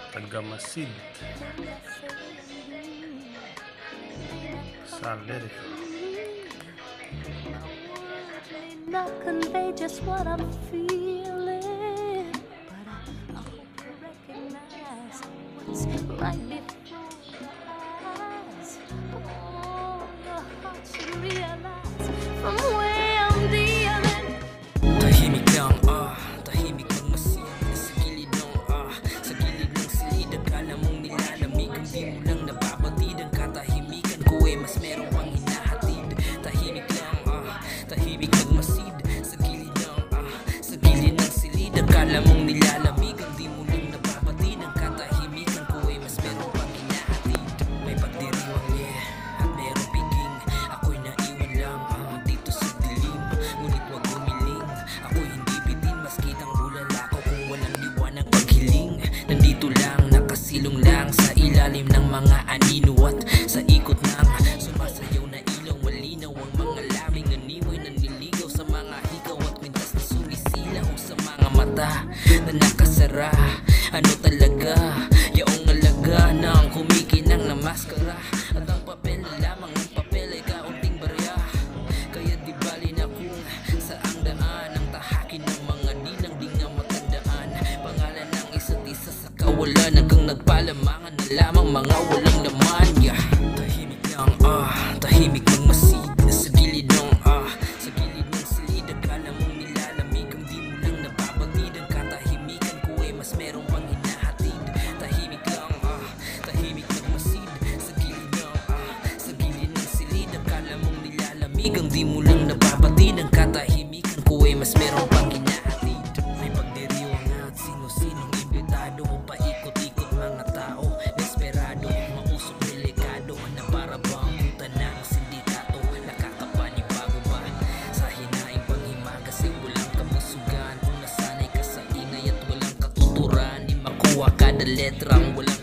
Tagamasid sa lyrical. Not convey just what I'm feeling, but I hope you recognize what's right before your eyes. Oh, your heart should realize from where I'm dealing. Tahimik lang, tahimik lang masin. Sa gilid ng, sa gilid ng silid. Akala mong nilalamig, hindi mo lang nababatid. Ang katahimikan ko mas meron pang hinahatid. Tahimik lang, tahimik lang masid. Sa gilid ng, sa gilid ng silid. Akala mong nilalamig, hindi mo lang nababatid. Ang katahimikan ko mas meron pang hinahatid. May pagdiriwang, at merong piging. Ako'y naiwan lang, dito sa dilim. Ngunit wag gumiling. Ako'y hindi bitin, maski tang bulala ko kung walang liwanag paghiling. Nandito lang, nakasilong lang sa ilalim ng mga anino at sa ikot ng sumasayaw na ilaw. Malinaw ang mga laming animoy na nililigaw sa mga higaw at mintas na sumisilaw sa mga mata na nakasara. Ano talaga yaong alaga ng kumikinang na maskara? At ang papel na lamang ng papel ay kaunting barya. Kaya di bali na kung saang daan ang tahakin ng mga nilang di nga matandaan. Pangalan ng isa't isa sa kawalan hanggang nagpalamangan na lamang mga walang laman. Tahimik lang, tahimik lang masid. Sa gilid ng, sa gilid ng silid. Akala mong nilalamig, hindi mo lang nababatid. Ang katahimikan ko mas merong pang hinahatid. Tahimik lang, tahimik lang masid. Sa gilid ng, sa gilid ng silid. Akala mong nilalamig, hindi mo lang nababatid. Ang katahimikan ko mas merong pang hinahatid. May pagdiriwang at sino-sinong imbitado. Paikot-ikot mga tao desperado, mausok delikado na para bang puta ng sindikato. Nakakapanibago ba sa hinaing panghimagas ay walang kabusugan? Kung nasanay ka sa ingay at walang katuturan, di makuha kada letrang walang